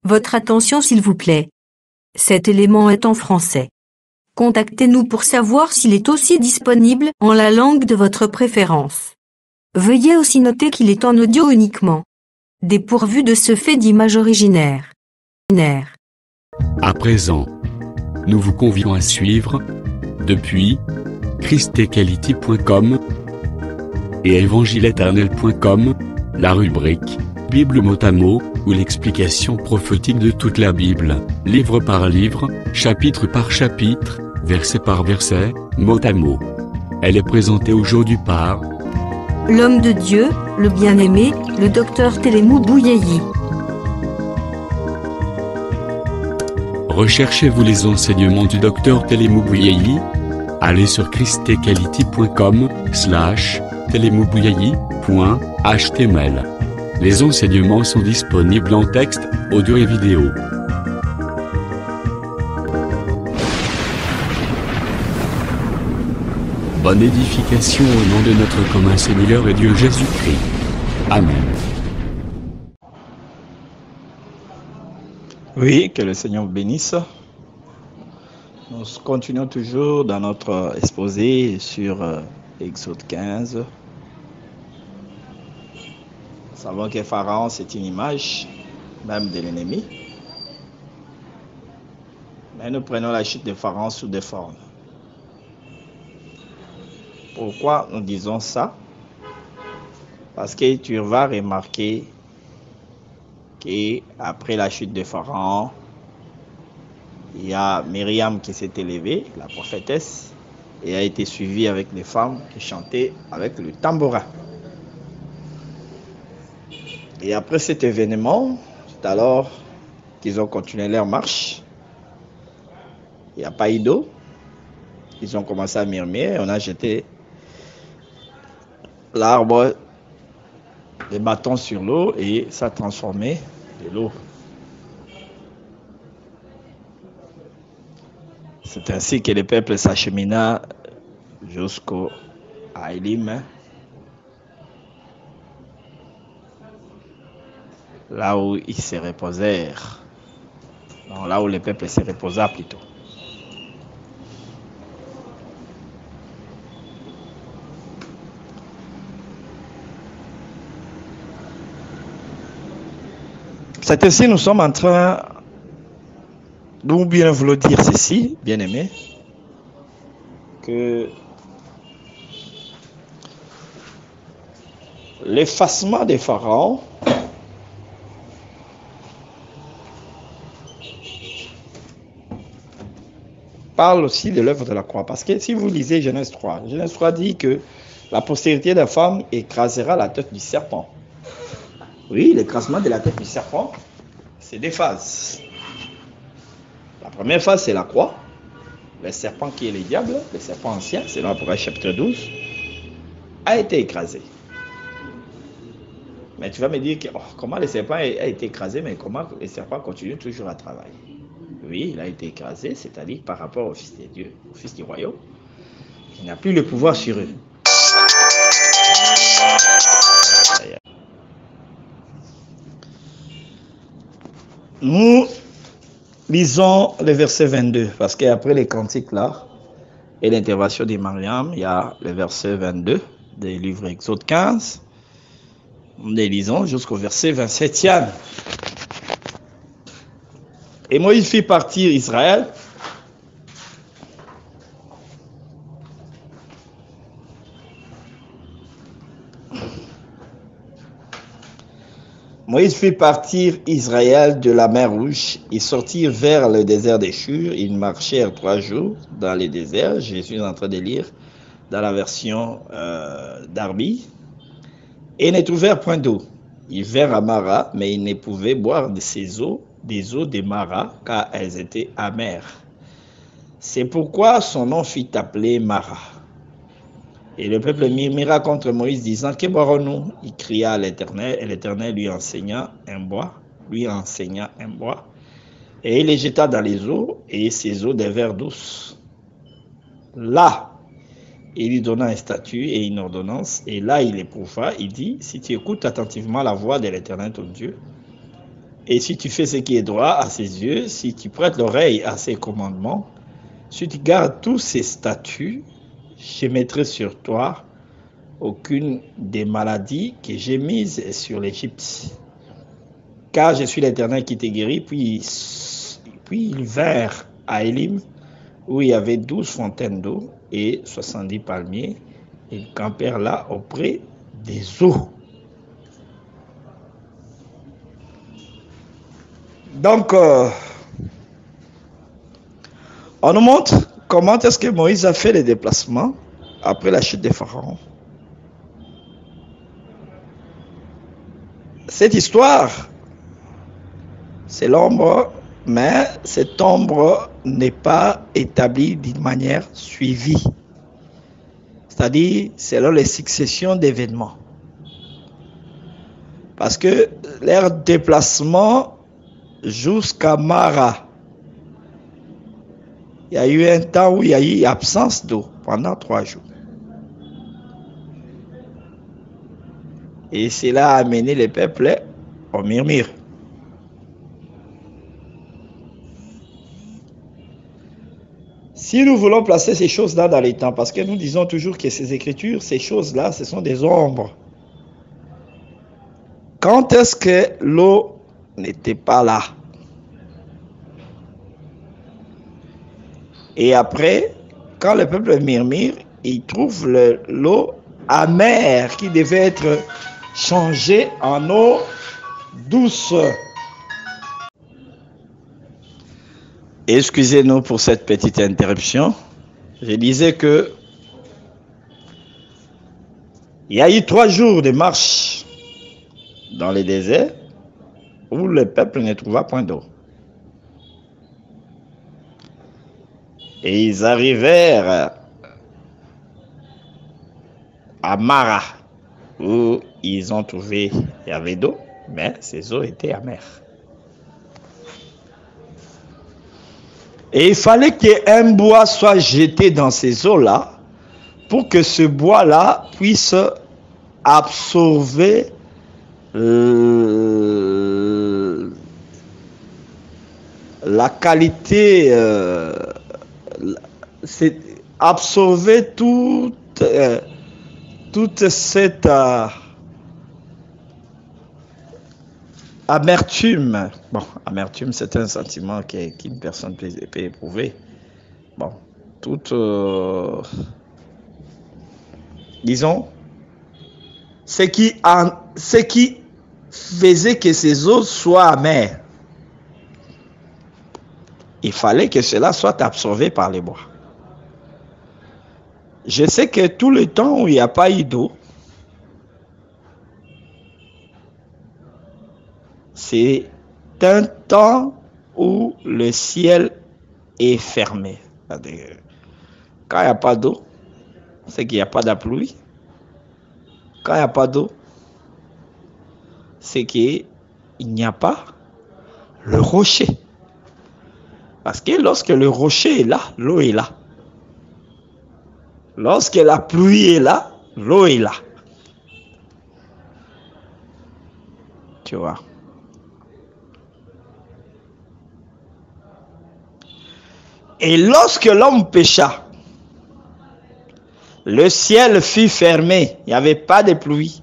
Votre attention s'il vous plaît. Cet élément est en français. Contactez-nous pour savoir s'il est aussi disponible en la langue de votre préférence. Veuillez aussi noter qu'il est en audio uniquement. Dépourvu de ce fait d'image originaire. À présent, nous vous convions à suivre, depuis christequality.com et évangile-éternel.com, la rubrique Bible mot à mot, ou l'explication prophétique de toute la Bible, livre par livre, chapitre par chapitre, verset par verset, mot à mot. Elle est présentée aujourd'hui par l'homme de Dieu, le bien-aimé, le docteur Télémou Bouyeyi. Recherchez-vous les enseignements du docteur Télémou Bouyeyi? Allez sur christequality.com/télémoubouyeyi.html. Les enseignements sont disponibles en texte, audio et vidéo. Bonne édification au nom de notre commun Seigneur et Dieu Jésus-Christ. Amen. Oui, que le Seigneur vous bénisse. Nous continuons toujours dans notre exposé sur Exode 15. Nous savons que Pharaon, c'est une image même de l'ennemi. Mais nous prenons la chute de Pharaon sous des formes. Pourquoi nous disons ça? Parce que tu vas remarquer qu'après la chute de Pharaon, il y a Myriam qui s'est élevée, la prophétesse, et a été suivie avec les femmes qui chantaient avec le tambourin. Et après cet événement, c'est alors qu'ils ont continué leur marche. Il n'y a pas eu d'eau. Ils ont commencé à murmurer. On a jeté l'arbre, les bâtons sur l'eau et ça a transformé de l'eau. C'est ainsi que le peuple s'achemina jusqu'au Élim, là où ils se reposèrent. Non, là où le peuple se reposa plutôt. C'est ainsi nous sommes en train d'où bien vouloir dire ceci, bien aimé, que l'effacement des pharaons parle aussi de l'œuvre de la croix. Parce que si vous lisez Genèse 3 dit que la postérité de la femme écrasera la tête du serpent. Oui, l'écrasement de la tête du serpent, c'est des phases. La première phase, c'est la croix. Le serpent qui est le diable, le serpent ancien, c'est dans Apocalypse chapitre 12, a été écrasé. Mais tu vas me dire que, comment le serpent a été écrasé, mais comment le serpent continue toujours à travailler? Oui, il a été écrasé, c'est-à-dire par rapport au Fils de Dieu, au Fils du royaume. Il n'a plus le pouvoir sur eux. Nous lisons le verset 22, parce qu'après les cantiques là, et l'intervention de Mariam, il y a le verset 22 du livre Exode 15. Nous les lisons jusqu'au verset 27e. Et Moïse fit partir Israël. Moïse fit partir Israël de la mer Rouge. Ils sortirent vers le désert des Shur. Ils marchèrent 3 jours dans le désert. Je suis en train de lire dans la version d'Arbi. Et ils ne trouvèrent point d'eau. Ils vinrent à Mara, mais ils ne pouvaient boire de ces eaux, des eaux de Mara, car elles étaient amères. C'est pourquoi son nom fut appelé Mara. Et le peuple murmura contre Moïse, disant, que boirons-nous? Il cria à l'Éternel, et l'Éternel lui enseigna un bois. Et il les jeta dans les eaux, et ces eaux devinrent douces. Là, il lui donna un statut et une ordonnance, et là il éprouva, il dit, si tu écoutes attentivement la voix de l'Éternel ton Dieu, Et si tu fais ce qui est droit à ses yeux, si tu prêtes l'oreille à ses commandements, si tu gardes tous ses statuts, je mettrai sur toi aucune des maladies que j'ai mises sur l'Égypte. Car je suis l'Éternel qui t'ai guéri. Puis ils vinrent à Élim, où il y avait 12 fontaines d'eau et 70 palmiers. Ils campèrent là auprès des eaux. Donc, on nous montre comment est-ce que Moïse a fait les déplacements après la chute de Pharaon. Cette histoire, c'est l'ombre, mais cette ombre n'est pas établie d'une manière suivie. C'est-à-dire, selon les successions d'événements. Parce que leur déplacement jusqu'à Mara, il y a eu un temps où il y a eu absence d'eau pendant 3 jours. Et cela a amené les peuples au murmure. Si nous voulons placer ces choses-là dans les temps, parce que nous disons toujours que ces écritures, ces choses-là, ce sont des ombres. Quand est-ce que l'eau n'était pas là? Et après, quand le peuple murmure, il trouve l'eau amère qui devait être changée en eau douce. Excusez-nous pour cette petite interruption. Je disais que il y a eu 3 jours de marche dans le désert où le peuple ne trouva point d'eau. Et ils arrivèrent à Mara, où ils ont trouvé, il y avait d'eau, mais ces eaux étaient amères. Et il fallait qu'un bois soit jeté dans ces eaux-là pour que ce bois-là puisse absorber la qualité, absorber toute cette amertume. Bon, amertume, c'est un sentiment qu'une personne peut éprouver. Bon, disons, ce qui faisait que ces eaux soient amères, il fallait que cela soit absorbé par les bois. Je sais que tout le temps où il n'y a pas eu d'eau, c'est un temps où le ciel est fermé. Quand il n'y a pas d'eau, c'est qu'il n'y a pas de pluie. Quand il n'y a pas d'eau, c'est qu'il n'y a pas le rocher. Parce que lorsque le rocher est là, l'eau est là. Lorsque la pluie est là, l'eau est là. Tu vois. Et lorsque l'homme pécha, le ciel fut fermé, il n'y avait pas de pluie.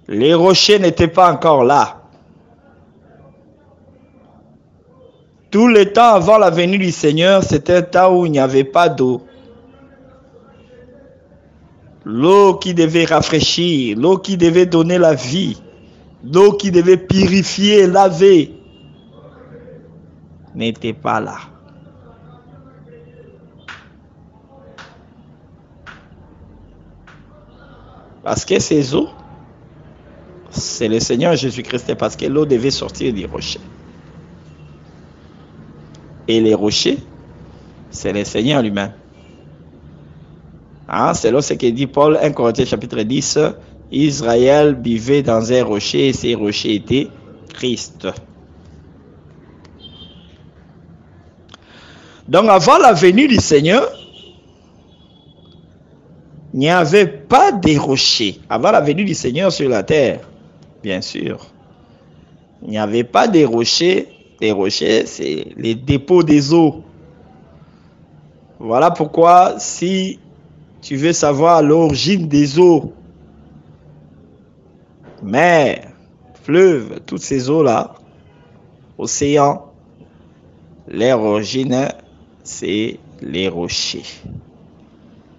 Les rochers n'étaient pas encore là. Tout le temps avant la venue du Seigneur, c'était un temps où il n'y avait pas d'eau. L'eau qui devait rafraîchir, l'eau qui devait donner la vie, l'eau qui devait purifier, laver, n'était pas là. Parce que ces eaux, c'est le Seigneur Jésus-Christ, parce que l'eau devait sortir des rochers. Et les rochers, c'est le Seigneur lui-même. C'est là ce que dit Paul, 1 Corinthiens chapitre 10, Israël vivait dans un rocher et ces rochers étaient Christ. Donc avant la venue du Seigneur, il n'y avait pas de rochers. Avant la venue du Seigneur sur la terre, bien sûr, Il n'y avait pas des rochers. Les rochers, c'est les dépôts des eaux. Voilà pourquoi, si tu veux savoir l'origine des eaux, mer, fleuve, toutes ces eaux-là, océan, leur origine, c'est les rochers.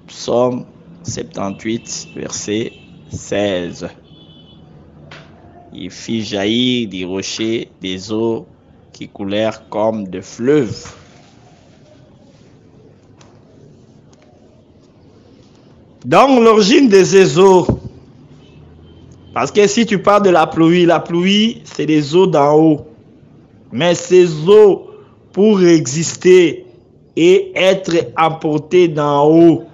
Psaume 78, verset 16. Il fit jaillir des rochers des eaux qui coulèrent comme de fleuves. Donc, l'origine de ces eaux, parce que si tu parles de la pluie, c'est des eaux d'en haut. Mais ces eaux, pour exister et être emportées d'en haut,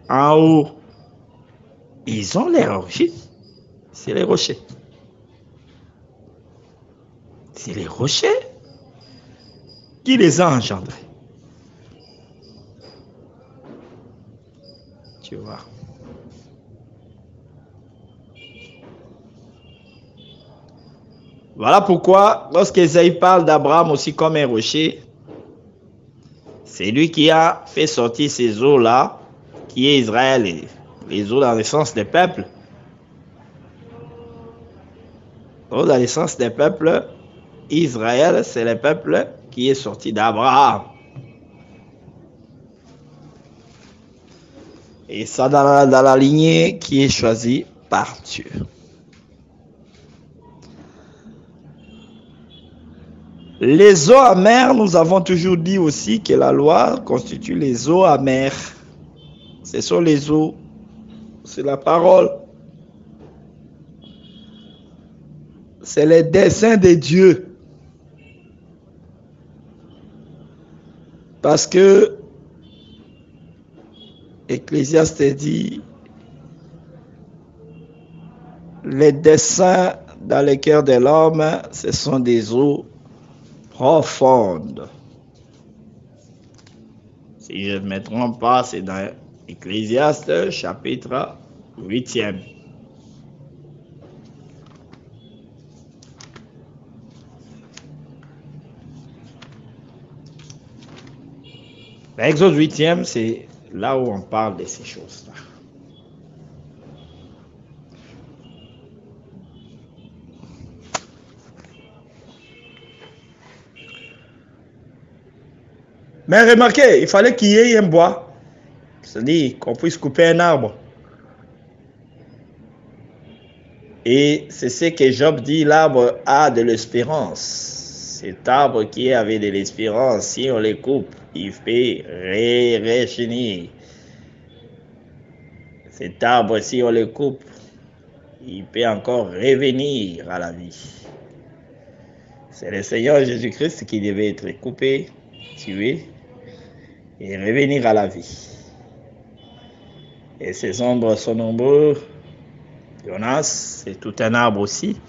en haut, ils ont leur origine. C'est les rochers. C'est les rochers qui les ont engendrés. Tu vois. Voilà pourquoi, lorsqu'Ésaïe parle d'Abraham aussi comme un rocher, c'est lui qui a fait sortir ces eaux-là, qui est Israël, les eaux dans le sens des peuples. Dans le sens des peuples, Israël, c'est le peuple qui est sorti d'Abraham. Et ça dans la lignée qui est choisie par Dieu. Les eaux amères, nous avons toujours dit aussi que la loi constitue les eaux amères. Ce sont les eaux, c'est la parole. C'est les desseins de Dieu. Parce que Ecclésiaste dit, les desseins dans le cœur de l'homme, ce sont des eaux profondes. Si je ne me trompe pas, c'est dans Ecclésiaste, chapitre 8e. Exode 8e, c'est là où on parle de ces choses-là. Mais remarquez, il fallait qu'il y ait un bois, c'est-à-dire qu'on puisse couper un arbre. Et c'est ce que Job dit, l'arbre a de l'espérance. Cet arbre qui avait de l'espérance, si on le coupe, il peut revenir. Cet arbre, si on le coupe, il peut encore revenir à la vie. C'est le Seigneur Jésus-Christ qui devait être coupé, tué et revenir à la vie. Et ces ombres sont nombreux. Jonas, c'est tout un arbre aussi.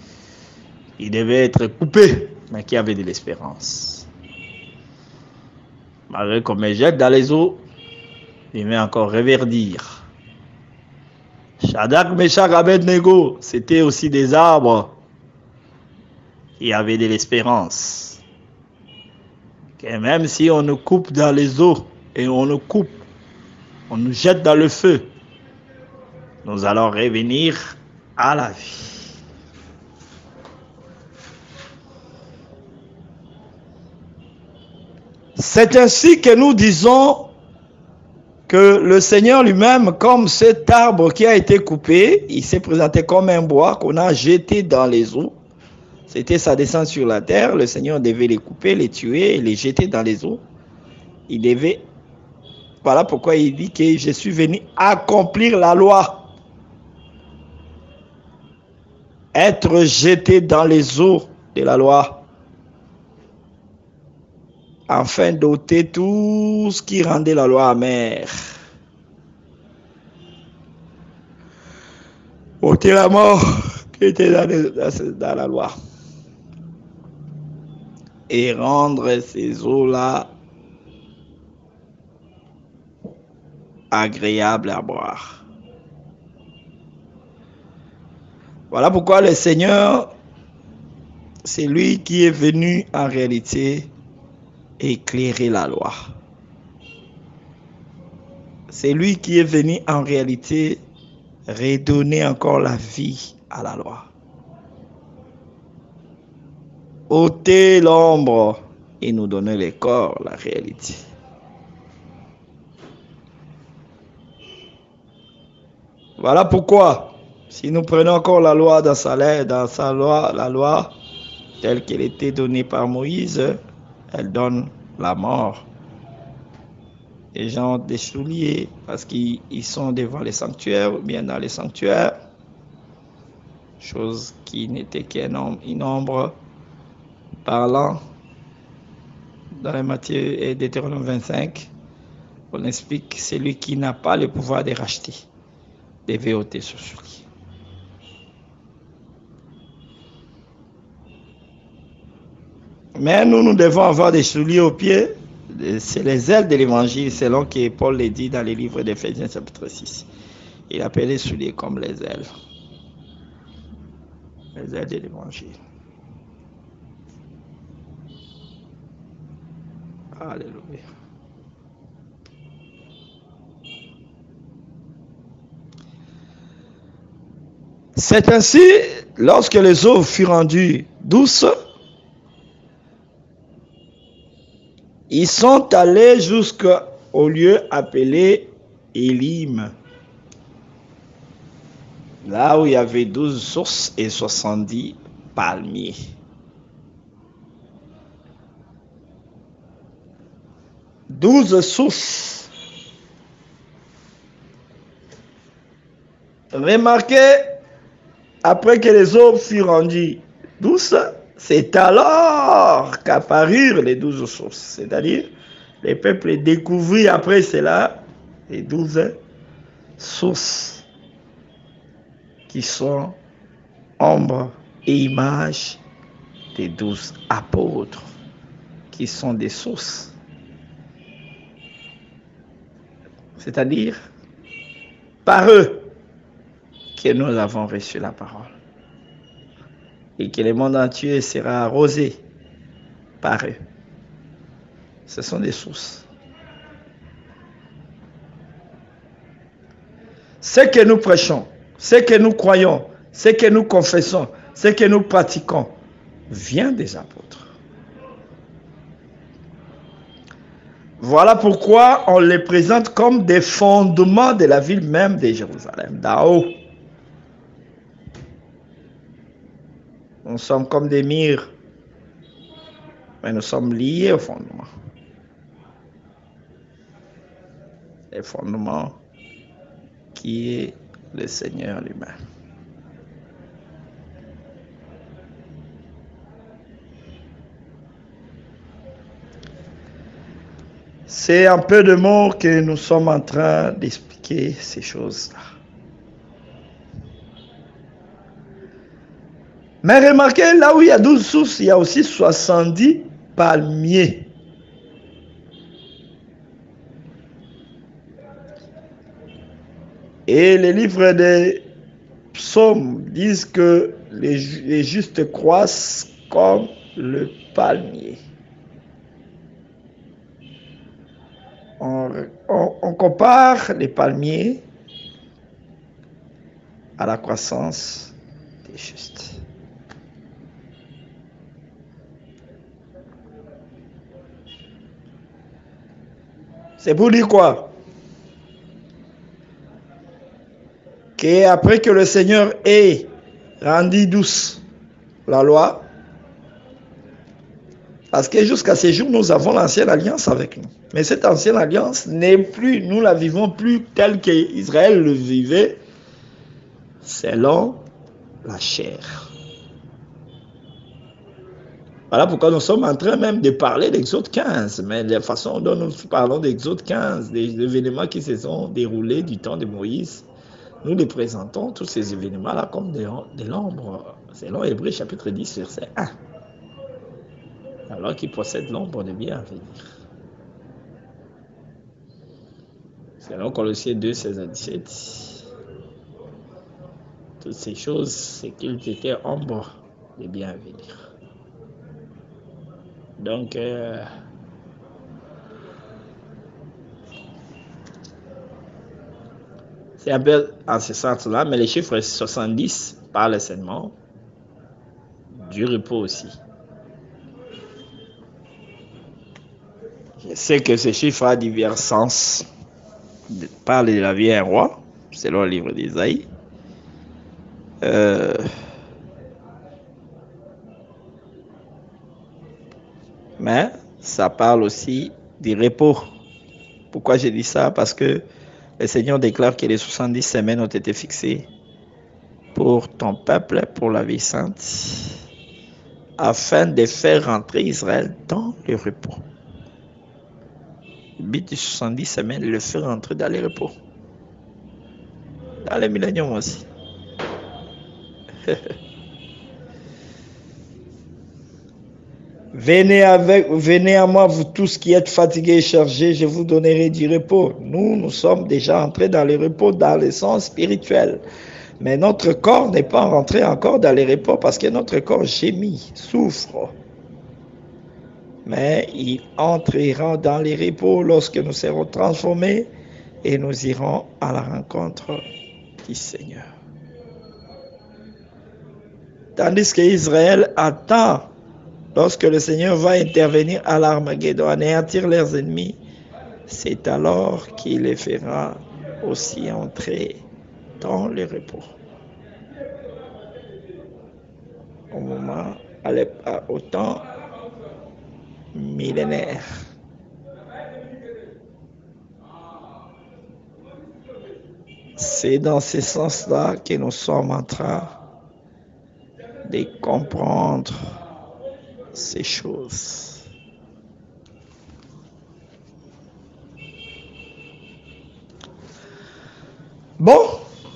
Il devait être coupé, mais qui avait de l'espérance. Malgré qu'on me jette dans les eaux, il va encore reverdir. Shadrach, Meshach, Abednego, c'était aussi des arbres qui avaient de l'espérance. Que même si on nous coupe dans les eaux et on nous coupe, on nous jette dans le feu, nous allons revenir à la vie. C'est ainsi que nous disons que le Seigneur lui-même, comme cet arbre qui a été coupé, il s'est présenté comme un bois qu'on a jeté dans les eaux. C'était sa descente sur la terre. Le Seigneur devait les couper, les tuer et les jeter dans les eaux. Il devait... Voilà pourquoi il dit que je suis venu accomplir la loi. Être jeté dans les eaux de la loi. Afin d'ôter tout ce qui rendait la loi amère. Ôter la mort qui était dans la loi. Et rendre ces eaux-là agréables à boire. Voilà pourquoi le Seigneur c'est lui qui est venu en réalité éclairer la loi. C'est lui qui est venu en réalité redonner encore la vie à la loi. Ôter l'ombre et nous donner le corps, la réalité. Voilà pourquoi, si nous prenons encore la loi dans sa loi, la loi telle qu'elle était donnée par Moïse, elle donne la mort. Les gens ont des souliers parce qu'ils sont devant les sanctuaires ou bien dans les sanctuaires, chose qui n'était qu'une ombre parlant. Dans la Matthieu et Deutéronome 25, on explique que celui qui n'a pas le pouvoir de racheter devait ôter ce soulier. Mais nous devons avoir des souliers aux pieds. C'est les ailes de l'évangile, selon que Paul le dit dans les livres d'Éphésiens chapitre 6. Il appelle les souliers comme les ailes. Les ailes de l'évangile. Alléluia. C'est ainsi, lorsque les eaux furent rendues douces, ils sont allés jusqu'au lieu appelé Élim, là où il y avait 12 sources et 70 palmiers. Douze sources. Remarquez, après que les eaux furent rendues douces, c'est alors qu'apparurent les 12 sources. C'est-à-dire, les peuples découvrirent après cela les 12 sources qui sont ombre et image des 12 apôtres, qui sont des sources. C'est-à-dire, par eux que nous avons reçu la parole. Et que le monde entier sera arrosé par eux. Ce sont des sources. Ce que nous prêchons, ce que nous croyons, ce que nous confessons, ce que nous pratiquons, vient des apôtres. Voilà pourquoi on les présente comme des fondements de la ville même de Jérusalem, d'en haut. Nous sommes comme des murs, mais nous sommes liés au fondement. Le fondement qui est le Seigneur lui-même. C'est un peu de mots que nous sommes en train d'expliquer ces choses-là. Mais remarquez, là où il y a 12 sources, il y a aussi 70 palmiers. Et les livres des psaumes disent que les justes croissent comme le palmier. On compare les palmiers à la croissance des justes. C'est pour dire quoi? Qu'après que le Seigneur ait rendu douce la loi, parce que jusqu'à ce jour, nous avons l'ancienne alliance avec nous. Mais cette ancienne alliance n'est plus, nous la vivons plus telle qu'Israël le vivait, selon la chair. Voilà pourquoi nous sommes en train même de parler d'Exode 15. Mais la façon dont nous parlons d'Exode 15, des événements qui se sont déroulés du temps de Moïse, nous les présentons, tous ces événements-là, comme de l'ombre, selon Hébreux chapitre 10, verset 1. Alors qu'ils possèdent l'ombre de bien à venir. Selon Colossiens 2, 16 à 17. Toutes ces choses, c'est qu'ils étaient ombre de bien à venir. Donc, c'est un peu en ce sens-là, mais les chiffres 70 parlent seulement du repos aussi. Je sais que ce chiffre a divers sens. Parle de la vie d'un roi, selon le livre d'Isaïe. Mais ça parle aussi du repos. Pourquoi j'ai dit ça? Parce que le Seigneur déclare que les 70 semaines ont été fixées pour ton peuple, pour la vie sainte, afin de faire rentrer Israël dans le repos. Le but de 70 semaines, le faire rentrer dans le repos. Dans le millénium aussi. Venez à moi, vous tous qui êtes fatigués et chargés, je vous donnerai du repos. Nous sommes déjà entrés dans le repos dans le sens spirituel. Mais notre corps n'est pas rentré encore dans le repos parce que notre corps gémit, souffre. Mais il entrera dans le repos lorsque nous serons transformés et nous irons à la rencontre du Seigneur. Tandis qu'Israël attend lorsque le Seigneur va intervenir à l'Armageddon, anéantir leurs ennemis, c'est alors qu'il les fera aussi entrer dans le repos. Au moment, au temps millénaire. C'est dans ce sens-là que nous sommes en train de comprendre ces choses. Bon,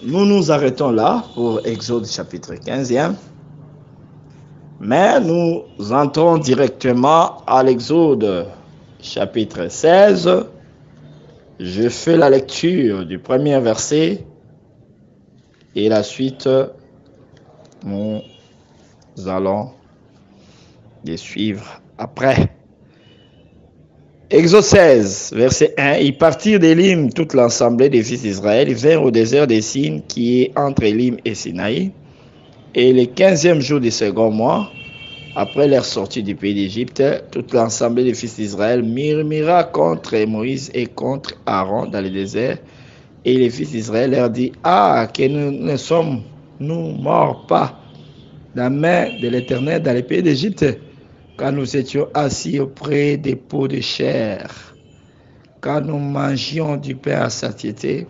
nous nous arrêtons là pour Exode chapitre 15e. Mais nous entrons directement à l'Exode chapitre 16. Je fais la lecture du premier verset et la suite, nous allons les suivre après. Exode 16, verset 1. Ils partirent d'Élim, toute l'assemblée des fils d'Israël, vinrent au désert des Signes, qui est entre Élim et Sinaï. Et le 15e jour du second mois, après leur sortie du pays d'Égypte, toute l'assemblée des fils d'Israël murmura contre Moïse et contre Aaron dans le désert. Et les fils d'Israël leur dit: Ah, que nous ne sommes-nous morts pas dans la main de l'Éternel dans le pays d'Égypte, quand nous étions assis auprès des pots de chair, quand nous mangions du pain à satiété,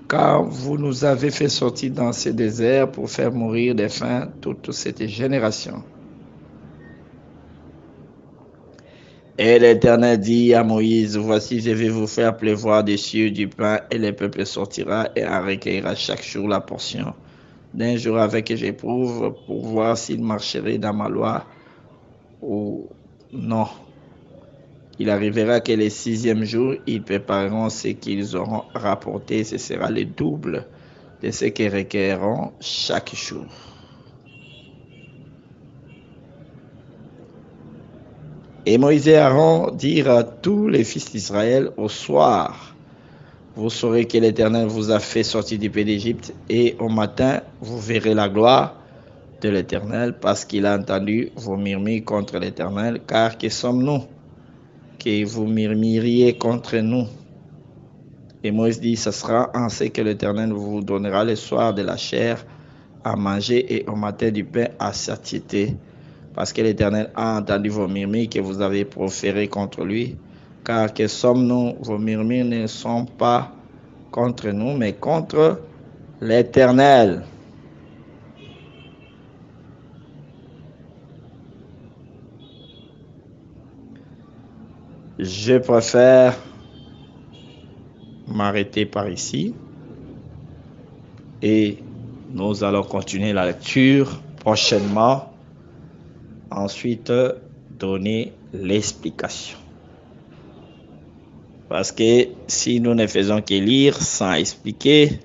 quand vous nous avez fait sortir dans ce désert pour faire mourir de faim toute cette génération. Et l'Éternel dit à Moïse: Voici, je vais vous faire pleuvoir des cieux du pain, et le peuple sortira et en recueillera chaque jour la portion d'un jour avec que j'éprouve, pour voir s'il marcherait dans ma loi ou non. Il arrivera que le 6e jour, ils prépareront ce qu'ils auront rapporté. Ce sera le double de ce qu'ils recueilleront chaque jour. Et Moïse et Aaron dirent à tous les fils d'Israël: Au soir, vous saurez que l'Éternel vous a fait sortir du pays d'Égypte, et au matin, vous verrez la gloire de l'Éternel, parce qu'il a entendu vos murmures contre l'Éternel. Car que sommes-nous que vous murmuriez contre nous? Et Moïse dit: Ce sera ainsi que l'Éternel vous donnera le soir de la chair à manger, et au matin du pain à satiété. Parce que l'Éternel a entendu vos murmures que vous avez proférés contre lui. Car que sommes-nous? Vos murmures ne sont pas contre nous, mais contre l'Éternel. Je préfère m'arrêter par ici et nous allons continuer la lecture prochainement. Ensuite, donner l'explication. Parce que si nous ne faisons que lire sans expliquer,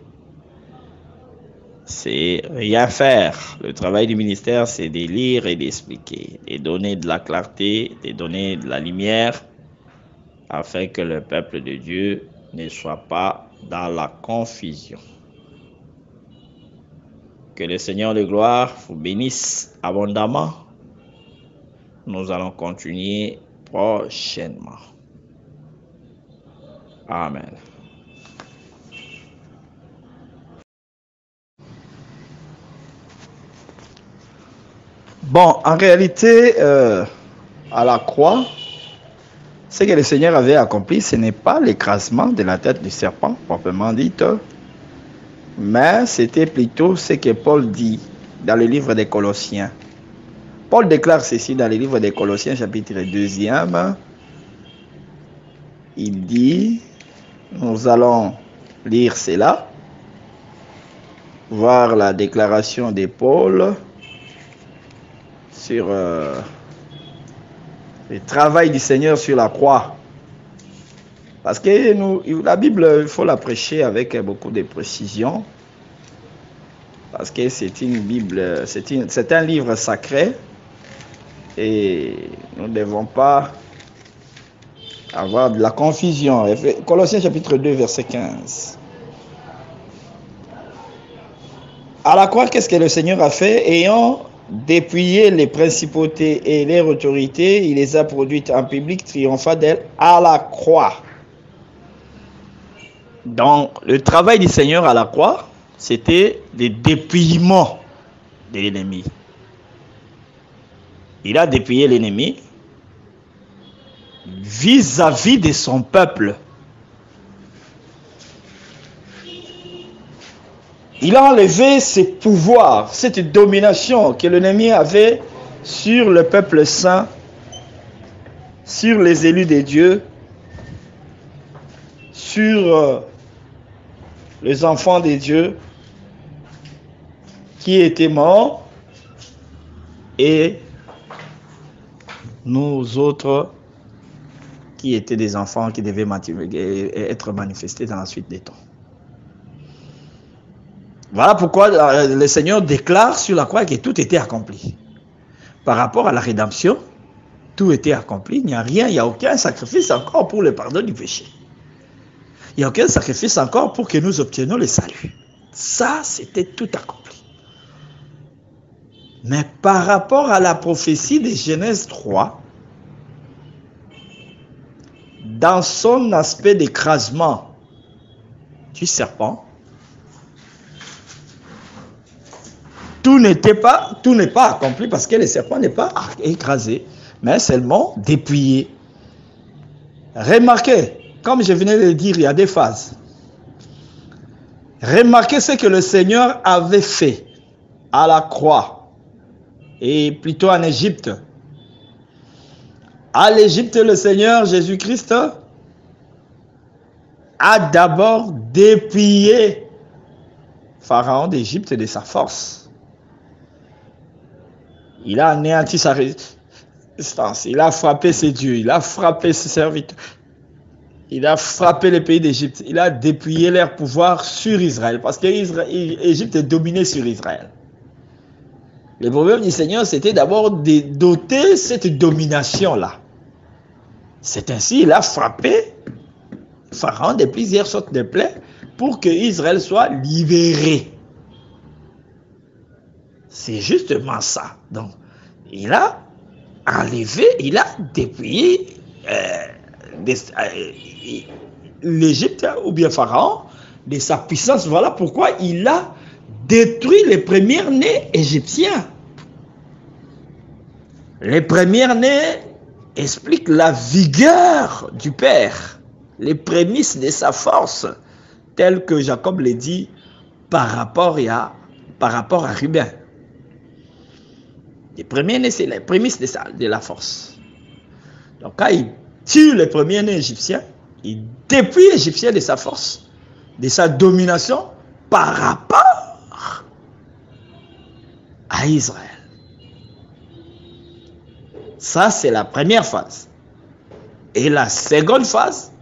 c'est rien faire. Le travail du ministère, c'est de lire et d'expliquer, de donner de la clarté, de donner de la lumière, afin que le peuple de Dieu ne soit pas dans la confusion. Que le Seigneur de gloire vous bénisse abondamment. Nous allons continuer prochainement. Amen. Bon, en réalité, à la croix, ce que le Seigneur avait accompli, ce n'est pas l'écrasement de la tête du serpent, proprement dit, mais c'était plutôt ce que Paul dit dans le livre des Colossiens. Paul déclare ceci dans le livre des Colossiens, chapitre 2. Il dit, nous allons lire cela, voir la déclaration de Paul sur le travail du Seigneur sur la croix. Parce que la Bible, il faut la prêcher avec beaucoup de précision. Parce que c'est une Bible, c'est un livre sacré. Et nous ne devons pas avoir de la confusion. Colossiens chapitre 2, verset 15. À la croix, qu'est-ce que le Seigneur a fait? Ayant dépouillé les principautés et les autorités, il les a produites en public, triomphant d'elles à la croix. Donc, le travail du Seigneur à la croix, c'était le dépouillement de l'ennemi. Il a dépouillé l'ennemi vis-à-vis de son peuple. Il a enlevé ses pouvoirs, cette domination que l'ennemi avait sur le peuple saint, sur les élus de Dieu, sur les enfants de Dieu qui étaient morts et nous autres qui étaient des enfants qui devaient être manifestés dans la suite des temps. Voilà pourquoi le Seigneur déclare sur la croix que tout était accompli. Par rapport à la rédemption, tout était accompli. Il n'y a rien, il n'y a aucun sacrifice encore pour le pardon du péché. Il n'y a aucun sacrifice encore pour que nous obtenions le salut. Ça, c'était tout accompli. Mais par rapport à la prophétie de Genèse 3, dans son aspect d'écrasement du serpent, tout n'est pas accompli parce que le serpent n'est pas écrasé, mais seulement dépouillé. Remarquez, comme je venais de le dire, il y a des phases. Remarquez ce que le Seigneur avait fait à la croix, et plutôt en Égypte. À l'Égypte, le Seigneur Jésus-Christ a d'abord dépouillé Pharaon d'Égypte de sa force. Il a anéanti sa résistance, il a frappé ses dieux, il a frappé ses serviteurs, il a frappé les pays d'Égypte, il a dépouillé leur pouvoir sur Israël, parce que l'Égypte est dominée sur Israël. Le problème du Seigneur, c'était d'abord de doter cette domination-là. C'est ainsi qu'il a frappé Pharaon de plusieurs sortes de plaies pour que Israël soit libéré. C'est justement ça. Donc, il a enlevé, il a dépouillé l'Égypte ou bien Pharaon de sa puissance. Voilà pourquoi il a détruit les premiers-nés égyptiens. Les premiers-nés expliquent la vigueur du Père, les prémices de sa force, tel que Jacob l'a dit par rapport à Ruben. Les premiers-nés, c'est les prémices de la force. Donc quand il tue les premiers-nés égyptiens, il dépouille l'Égyptien de sa force, de sa domination par rapport à Israël. Ça, c'est la première phase. Et la seconde phase,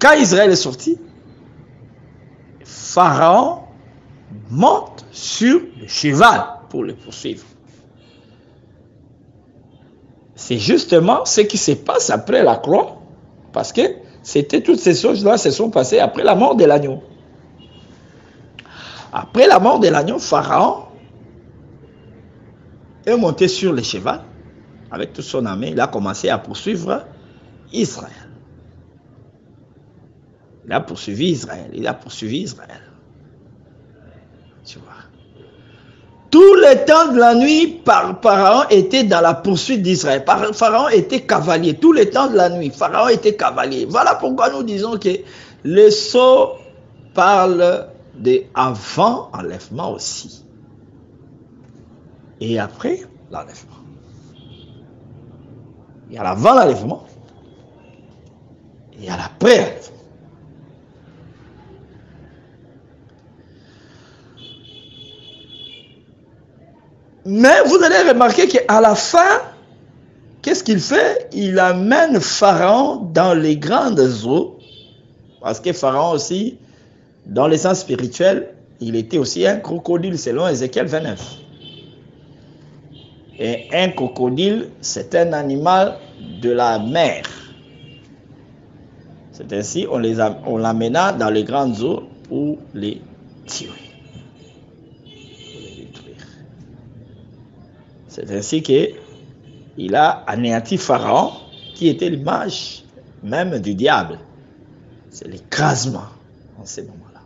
quand Israël est sorti, Pharaon monte sur le cheval pour le poursuivre. C'est justement ce qui se passe après la croix, parce que c'était toutes ces choses-là se sont passées après la mort de l'agneau. Après la mort de l'agneau, Pharaon est monté sur le cheval avec toute son armée. Il a commencé à poursuivre Israël. Il a poursuivi Israël. Tu vois. Tout le temps de la nuit, Pharaon était dans la poursuite d'Israël. Pharaon était cavalier. Tout le temps de la nuit, Pharaon était cavalier. Voilà pourquoi nous disons que le sceau parle de avant enlèvement aussi. Et après l'enlèvement. Il y a l'avant l'enlèvement. Et il y a l'après. Mais vous allez remarquer qu'à la fin, qu'est-ce qu'il fait? Il amène Pharaon dans les grandes eaux. Parce que Pharaon aussi, dans le sens spirituel, il était aussi un crocodile selon Ézéchiel 29. Et un crocodile, c'est un animal de la mer. C'est ainsi on l'amena dans les grandes eaux pour les tuer. C'est ainsi qu'il a anéanti Pharaon, qui était l'image même du diable. C'est l'écrasement en ces moments-là.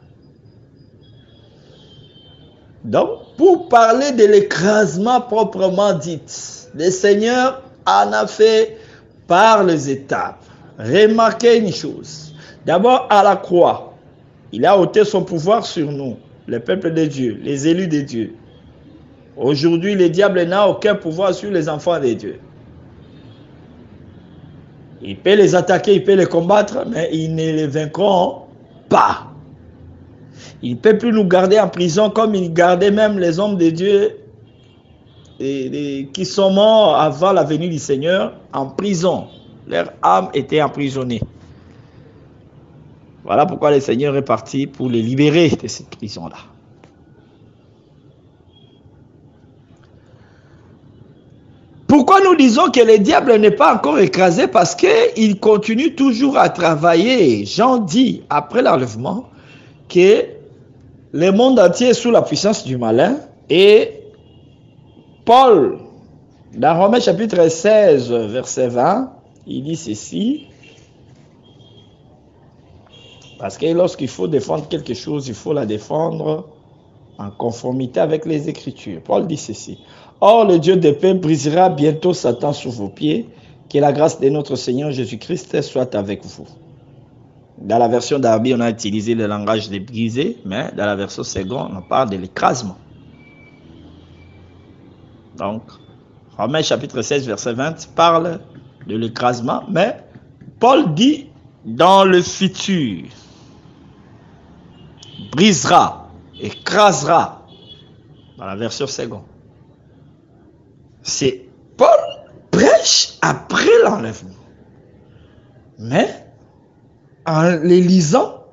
Donc, pour parler de l'écrasement proprement dit, le Seigneur en a fait par les étapes. Remarquez une chose. D'abord, à la croix, il a ôté son pouvoir sur nous, le peuple de Dieu, les élus de Dieu. Aujourd'hui, le diable n'a aucun pouvoir sur les enfants de Dieu. Il peut les attaquer, il peut les combattre, mais ils ne les vaincront pas. Il ne peut plus nous garder en prison comme il gardait même les hommes de Dieu qui sont morts avant la venue du Seigneur en prison. Leur âme était emprisonnée. Voilà pourquoi le Seigneur est parti pour les libérer de cette prison-là. Pourquoi nous disons que le diable n'est pas encore écrasé? Parce qu'il continue toujours à travailler. Jean dit, après l'enlèvement, que le monde entier est sous la puissance du malin. Et Paul, dans Romains chapitre 16, verset 20, il dit ceci. Parce que lorsqu'il faut défendre quelque chose, il faut la défendre en conformité avec les Écritures. Paul dit ceci. Or, le Dieu de paix brisera bientôt Satan sous vos pieds. Que la grâce de notre Seigneur Jésus-Christ soit avec vous. Dans la version d'Arby, on a utilisé le langage de briser, mais dans la version seconde, on parle de l'écrasement. Donc, Romains chapitre 16, verset 20 parle de l'écrasement, mais Paul dit dans le futur, brisera, écrasera, dans la version seconde. C'est Paul prêche après l'enlèvement. Mais en les lisant,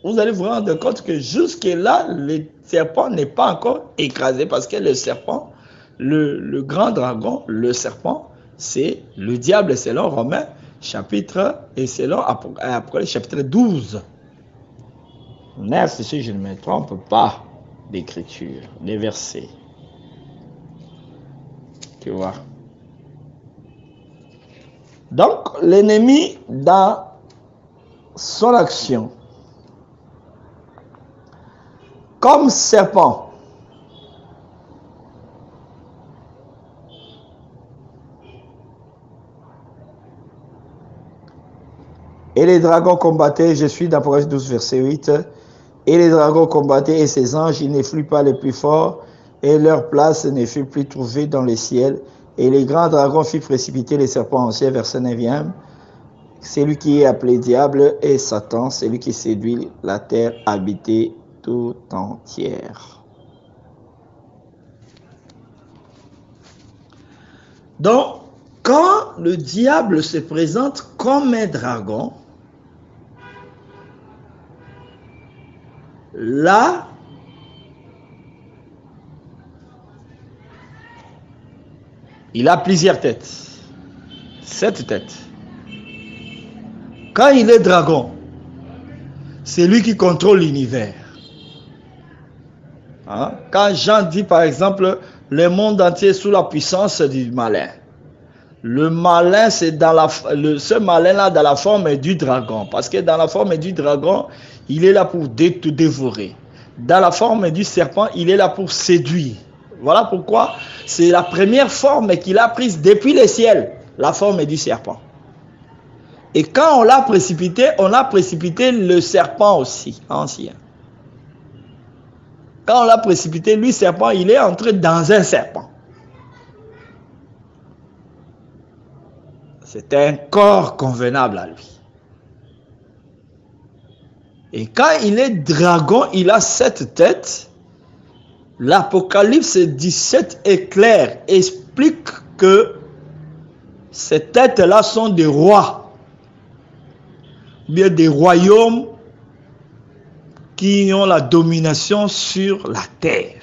vous allez vous rendre compte que jusque-là, le serpent n'est pas encore écrasé parce que le serpent, le grand dragon, le serpent, c'est le diable selon Romains chapitre et selon Apocalypse chapitre 12. 9, si je ne me trompe pas, d'écriture, des versets. Tu vois. Donc, l'ennemi, dans son action, comme serpent, et les dragons combattaient, je suis dans Apocalypse 12, verset 8, et les dragons combattaient et ses anges, ils ne furent pas les plus forts, et leur place ne fut plus trouvée dans les ciels. Et les grands dragons firent précipiter les serpents anciens, verset 9e. C'est lui qui est appelé diable et Satan, c'est lui qui séduit la terre habitée tout entière. Donc, quand le diable se présente comme un dragon, là, il a plusieurs têtes. 7 têtes. Quand il est dragon, c'est lui qui contrôle l'univers. Hein? Quand Jean dit par exemple, le monde entier est sous la puissance du malin. Le malin, c'est ce malin-là dans la forme du dragon. Parce que dans la forme du dragon, il est là pour tout dévorer. Dans la forme du serpent, il est là pour séduire. Voilà pourquoi c'est la première forme qu'il a prise depuis le ciel, la forme du serpent. Et quand on l'a précipité le serpent aussi, ancien. Quand on l'a précipité, lui, serpent, il est entré dans un serpent. C'est un corps convenable à lui. Et quand il est dragon, il a 7 têtes. L'Apocalypse 17 est clair, explique que ces têtes-là sont des rois, bien des royaumes qui ont la domination sur la terre.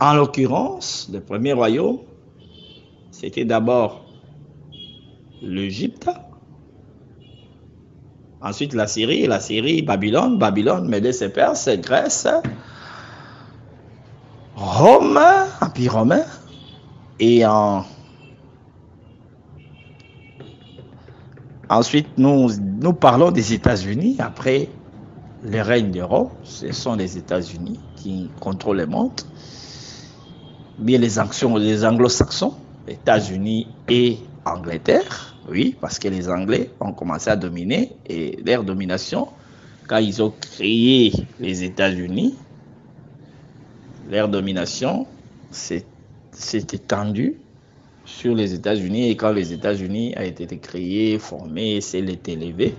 En l'occurrence, le premier royaume, c'était d'abord l'Égypte, ensuite la Syrie, Babylone, Médès et Perse, Grèce, Rome, Empire romain, et ensuite nous parlons des États-Unis, après le règne de Rome, ce sont les États-Unis qui contrôlent le monde. Bien les anglo-saxons, États-Unis et Angleterre, oui, parce que les Anglais ont commencé à dominer et leur domination, quand ils ont créé les États-Unis, leur domination s'est étendue sur les États-Unis et quand les États-Unis ont été créés, formés, s'est élevé,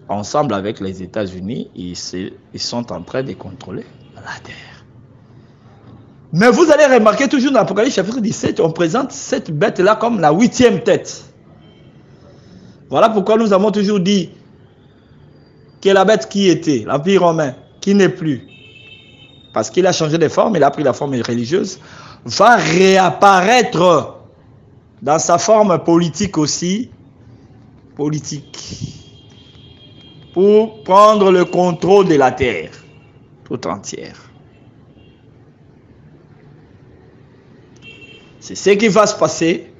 ensemble avec les États-Unis, ils sont en train de contrôler la terre. Mais vous allez remarquer toujours dans l'Apocalypse chapitre 17, on présente cette bête-là comme la 8e tête. Voilà pourquoi nous avons toujours dit que la bête qui était, l'Empire romain, qui n'est plus, parce qu'il a changé de forme, il a pris la forme religieuse, va réapparaître dans sa forme politique aussi, pour prendre le contrôle de la terre tout entière. C'est ce qui va se passer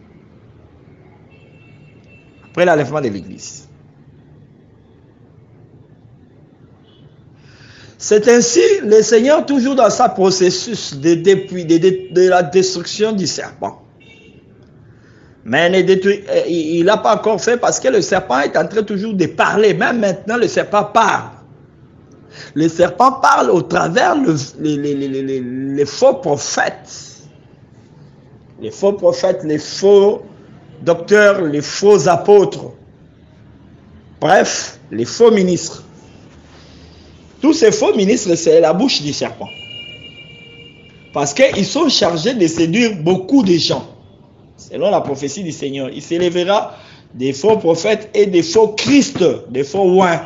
après l'enlèvement de l'Église. C'est ainsi le Seigneur, toujours dans sa processus de la destruction du serpent. Mais il n'a pas encore fait parce que le serpent est en train toujours de parler. Même maintenant, le serpent parle. Le serpent parle au travers les faux prophètes. Les faux prophètes, les faux docteurs, les faux apôtres. Bref, les faux ministres. Tous ces faux ministres, c'est la bouche du serpent. Parce qu'ils sont chargés de séduire beaucoup de gens. Selon la prophétie du Seigneur, il s'élèvera des faux prophètes et des faux Christ, des faux oins.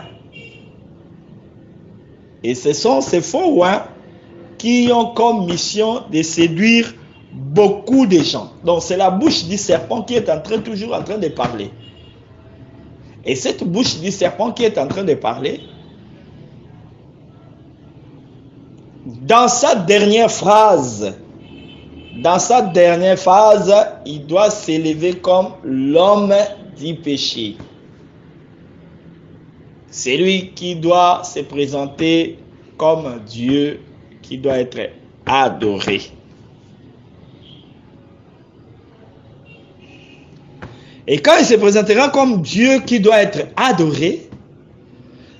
Et ce sont ces faux oins qui ont comme mission de séduire beaucoup de gens. Donc c'est la bouche du serpent qui est toujours en train de parler. Et cette bouche du serpent qui est en train de parler, dans sa dernière phrase, il doit s'élever comme l'homme du péché. C'est lui qui doit se présenter comme Dieu, qui doit être adoré. Et quand il se présentera comme Dieu qui doit être adoré,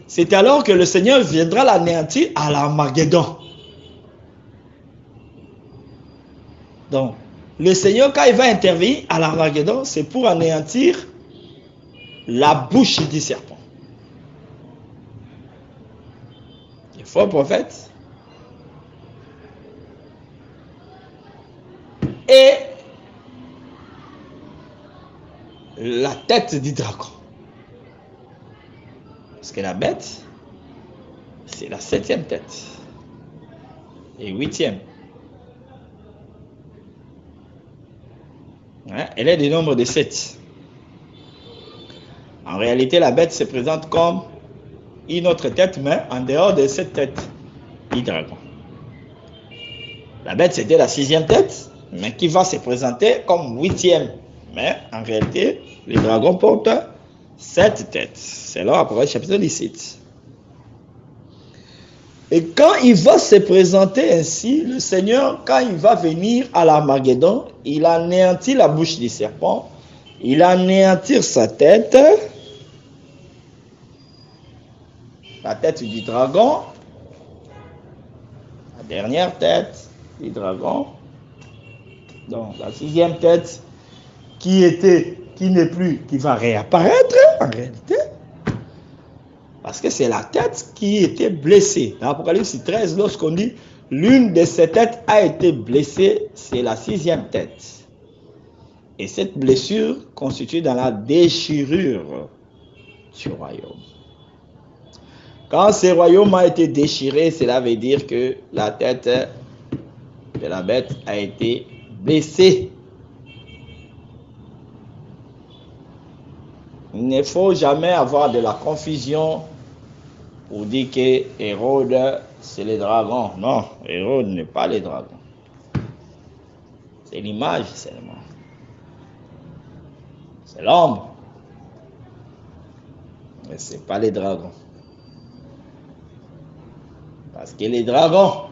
c'est alors que le Seigneur viendra l'anéantir à l'Armageddon. Donc, le Seigneur, quand il va intervenir à l'Armageddon, c'est pour anéantir la bouche du serpent. Les faux prophètes et la tête du dragon. Parce que la bête, c'est la 7e tête. Et 8e. Hein? Elle est du nombre de 7. En réalité, la bête se présente comme une autre tête, mais en dehors de cette tête, du dragon. La bête, c'était la 6e tête, mais qui va se présenter comme 8e. Mais en réalité, le dragon porte 7 têtes. C'est là, Apocalypse chapitre 17. Et quand il va se présenter ainsi, le Seigneur, quand il va venir à l'Armageddon, il anéantit la bouche du serpent, il anéantit sa tête, la tête du dragon, la dernière tête du dragon, donc la 6e tête qui n'est plus, qui va réapparaître en réalité, parce que c'est la tête qui était blessée. Dans Apocalypse 13, lorsqu'on dit l'une de ces têtes a été blessée, c'est la 6e tête. Et cette blessure constitue dans la déchirure du royaume. Quand ce royaume a été déchiré, cela veut dire que la tête de la bête a été blessée. Il ne faut jamais avoir de la confusion pour dire que Hérode, c'est les dragons. Non, Hérode n'est pas les dragons. C'est l'image seulement. C'est l'ombre. Mais ce n'est pas les dragons. Parce que les dragons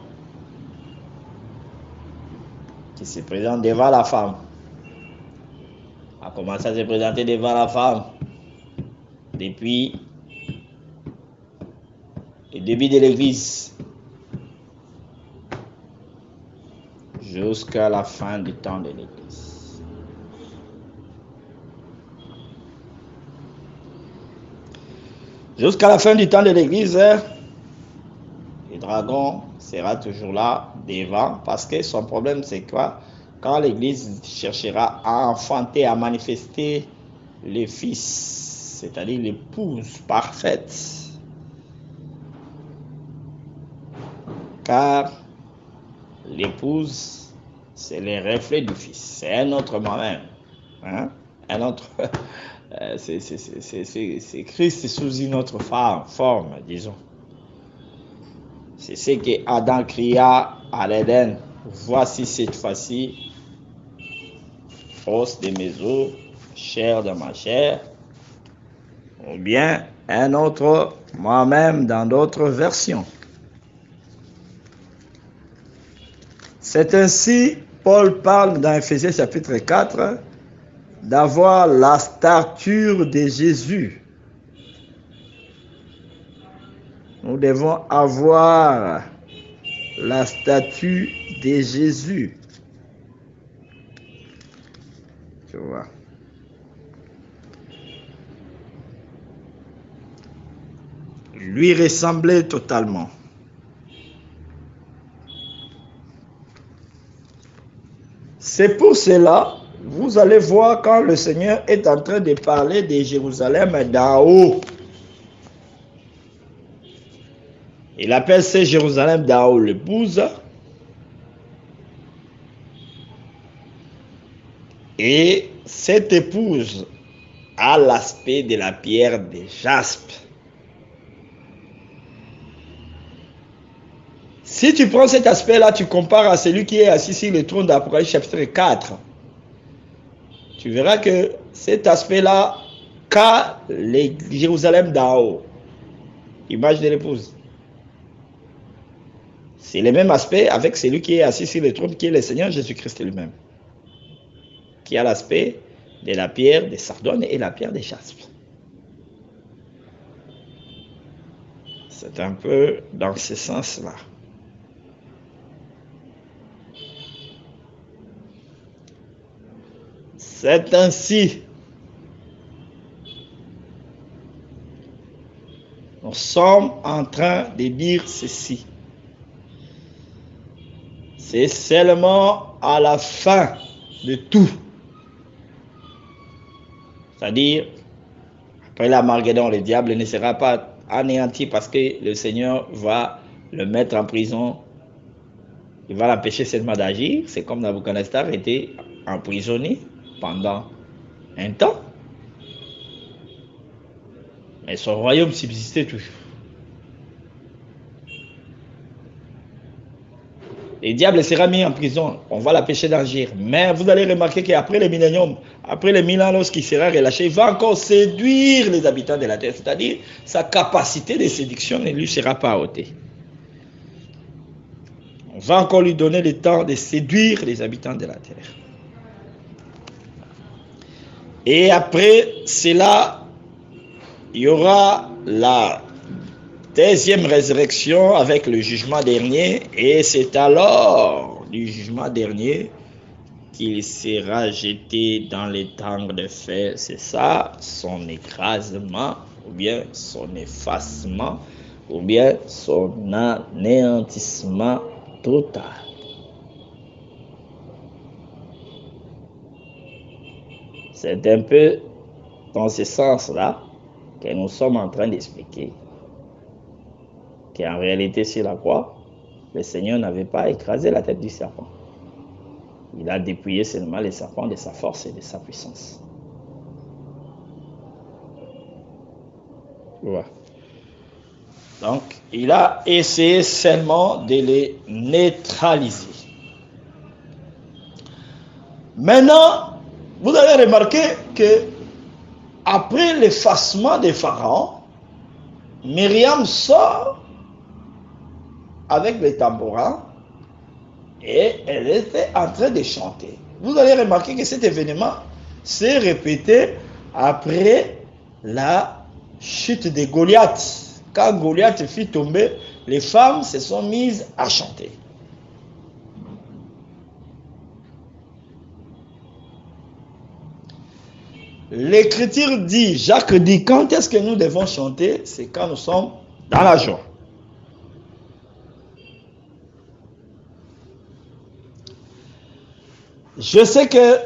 qui se présentent devant la femme a commencé à se présenter devant la femme depuis le début de l'Église jusqu'à la fin du temps de l'Église. Jusqu'à la fin du temps de l'Église, le dragon sera toujours là devant, parce que son problème c'est quoi? Quand l'Église cherchera à enfanter, à manifester le Fils, c'est-à-dire l'épouse parfaite, car l'épouse c'est le reflet du Fils, c'est un autre moi-même, hein? Un autre, c'est Christ sous une autre forme, disons. C'est ce que Adam cria à l'Éden. Voici cette fois-ci, os de mes os, chair de ma chair, ou bien un autre moi-même dans d'autres versions. C'est ainsi, Paul parle dans Ephésiens chapitre 4 d'avoir la stature de Jésus. Nous devons avoir la statue de Jésus. Tu vois. Lui ressembler totalement. C'est pour cela, vous allez voir quand le Seigneur est en train de parler de Jérusalem d'en haut. Il appelle ce Jérusalem d'en haut l'épouse. Et cette épouse a l'aspect de la pierre de jaspe. Si tu prends cet aspect-là, tu compares à celui qui est assis sur le trône d'Apocalypse chapitre 4. Tu verras que cet aspect-là qu'a Jérusalem d'en haut. Image de l'épouse. C'est le même aspect avec celui qui est assis sur le trône, qui est le Seigneur Jésus-Christ lui-même. Qui a l'aspect de la pierre de sardone et la pierre de jaspe. C'est un peu dans ce sens-là. C'est ainsi. Nous sommes en train de dire ceci. C'est seulement à la fin de tout. C'est-à-dire, après l'Armageddon, le diable ne sera pas anéantir parce que le Seigneur va le mettre en prison. Il va l'empêcher seulement d'agir. C'est comme Nabuchodonosor était emprisonné pendant un temps. Mais son royaume subsistait toujours. Le diable sera mis en prison. On va l'empêcher d'agir. Mais vous allez remarquer qu'après le millénium, après les 1000 ans, lorsqu'il sera relâché, il va encore séduire les habitants de la terre. C'est-à-dire, sa capacité de séduction ne lui sera pas ôtée. On va encore lui donner le temps de séduire les habitants de la terre. Et après cela, il y aura la deuxième résurrection avec le jugement dernier. Et c'est alors du jugement dernier qu'il sera jeté dans les tangs de feu. C'est ça, son écrasement, ou bien son effacement, ou bien son anéantissement total. C'est un peu dans ce sens-là que nous sommes en train d'expliquer qu'en réalité sur la croix, le Seigneur n'avait pas écrasé la tête du serpent. Il a dépouillé seulement le serpent de sa force et de sa puissance. Voilà. Donc, il a essayé seulement de les neutraliser. Maintenant, vous allez remarquer que après l'effacement des pharaons, Myriam sort avec les tambourins et elle était en train de chanter. Vous allez remarquer que cet événement s'est répété après la chute de Goliath. Quand Goliath fut tombé, les femmes se sont mises à chanter. L'Écriture dit, Jacques dit, quand est-ce que nous devons chanter? C'est quand nous sommes dans la joie. Je sais que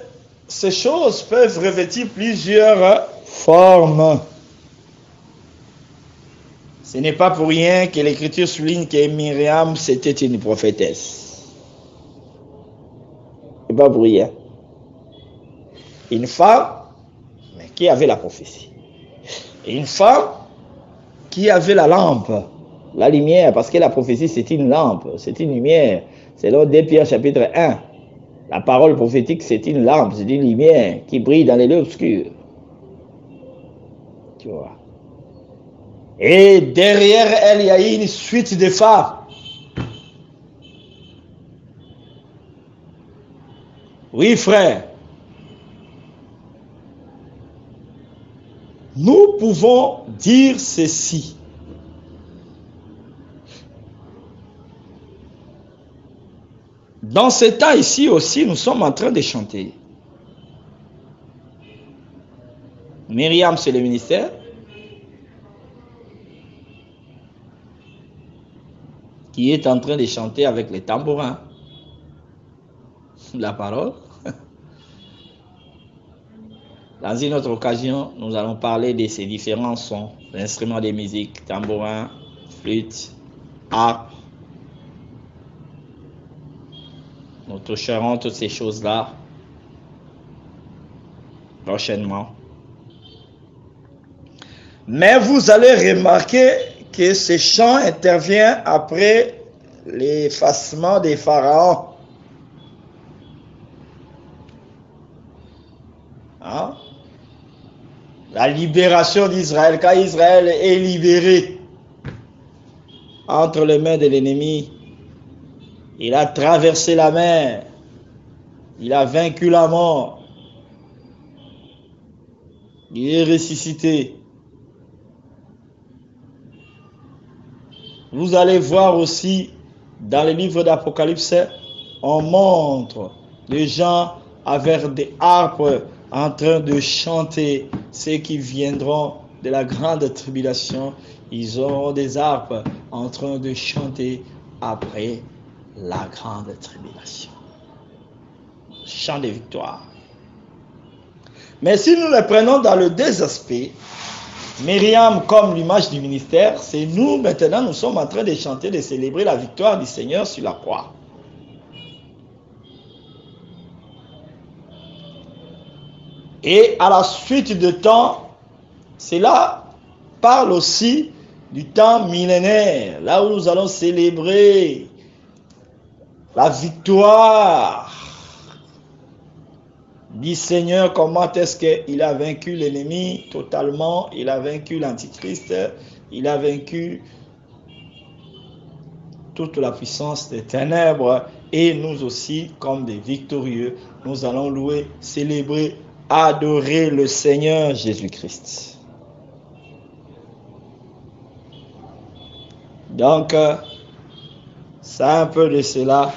ces choses peuvent revêtir plusieurs formes. Ce n'est pas pour rien que l'Écriture souligne que Myriam, c'était une prophétesse. Ce n'est pas pour rien. Une femme, mais qui avait la prophétie. Et une femme qui avait la lampe, la lumière, parce que la prophétie, c'est une lampe, c'est une lumière. Selon 2 Pierre chapitre 1, la parole prophétique, c'est une lampe, c'est une lumière qui brille dans les lieux obscurs. Tu vois. Et derrière elle, il y a une suite de femmes. Oui, frère. Nous pouvons dire ceci. Dans ce temps ici aussi, nous sommes en train de chanter. Myriam, c'est le ministère. Qui est en train de chanter avec les tambourins. La parole. Dans une autre occasion, nous allons parler de ces différents sons, instruments de musique, tambourin, flûte, harpe. Nous toucherons toutes ces choses-là prochainement. Mais vous allez remarquer que ce chant intervient après l'effacement des pharaons. Hein? La libération d'Israël, quand Israël est libéré entre les mains de l'ennemi, il a traversé la mer, il a vaincu la mort, il est ressuscité. Vous allez voir aussi dans le livre d'Apocalypse, on montre les gens avec des harpes en train de chanter. Ceux qui viendront de la grande tribulation, ils auront des harpes en train de chanter après la grande tribulation. Chant de victoire. Mais si nous le prenons dans le deux aspects, Myriam comme l'image du ministère, c'est nous maintenant, nous sommes en train de chanter, de célébrer la victoire du Seigneur sur la croix. Et à la suite de temps, cela parle aussi du temps millénaire, là où nous allons célébrer la victoire du Seigneur. Comment est-ce qu'il a vaincu l'ennemi totalement, il a vaincu l'antichrist, il a vaincu toute la puissance des ténèbres, et nous aussi, comme des victorieux, nous allons louer, célébrer, adorer le Seigneur Jésus-Christ. Donc, c'est un peu de cela,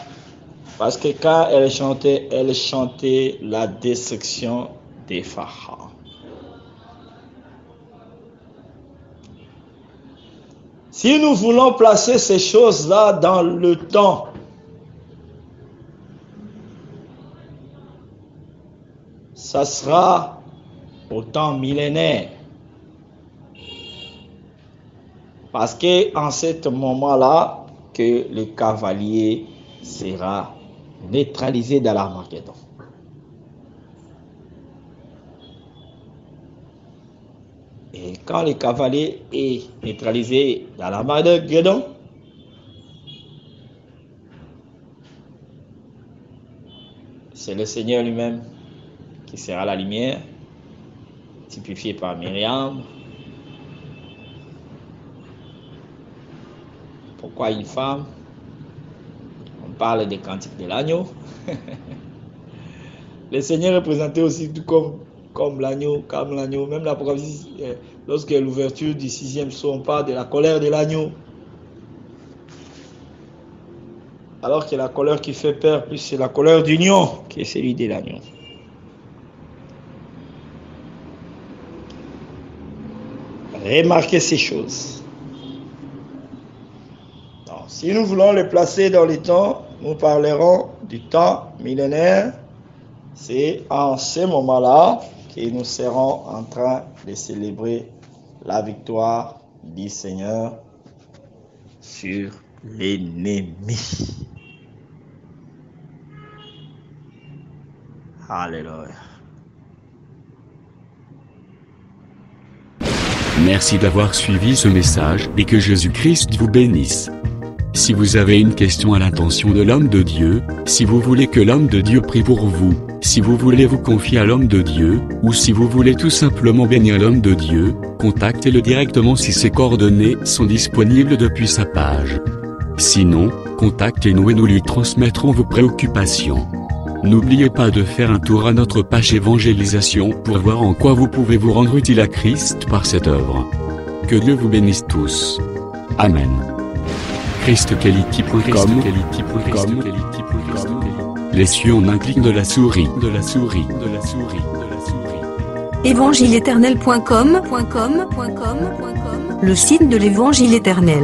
parce que quand elle chantait la destruction des pharaons. Si nous voulons placer ces choses-là dans le temps, ça sera au temps millénaire. Parce qu'en ce moment-là, que le cavalier sera neutralisé dans l'Armageddon. Et quand le cavalier est neutralisé dans l'Armageddon, c'est le Seigneur lui-même qui sera la lumière, typifiée par Myriam. Pourquoi une femme? On parle des cantiques de l'agneau. Le Seigneur est représenté aussi comme l'agneau, même l'Apocalypse, lorsque l'ouverture du 6e psaume parle de la colère de l'agneau. Alors que la colère qui fait peur, plus c'est la colère d'union qui est celui de l'agneau. Remarquez ces choses. Donc, si nous voulons les placer dans les temps, nous parlerons du temps millénaire. C'est en ce moment-là que nous serons en train de célébrer la victoire du Seigneur sur l'ennemi. Alléluia. Merci d'avoir suivi ce message et que Jésus-Christ vous bénisse. Si vous avez une question à l'intention de l'homme de Dieu, si vous voulez que l'homme de Dieu prie pour vous, si vous voulez vous confier à l'homme de Dieu, ou si vous voulez tout simplement bénir l'homme de Dieu, contactez-le directement si ses coordonnées sont disponibles depuis sa page. Sinon, contactez-nous et nous lui transmettrons vos préoccupations. N'oubliez pas de faire un tour à notre page évangélisation pour voir en quoi vous pouvez vous rendre utile à Christ par cette œuvre. Que Dieu vous bénisse tous. Amen. ChristQuality.com. Les cieux en un clic de la souris. Évangile-éternel.com, le site de l'Évangile éternel.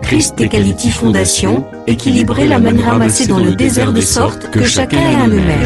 Christ Equality Fondation, équilibrer la manne ramassée dans le désert de sorte que chacun ait un aimé.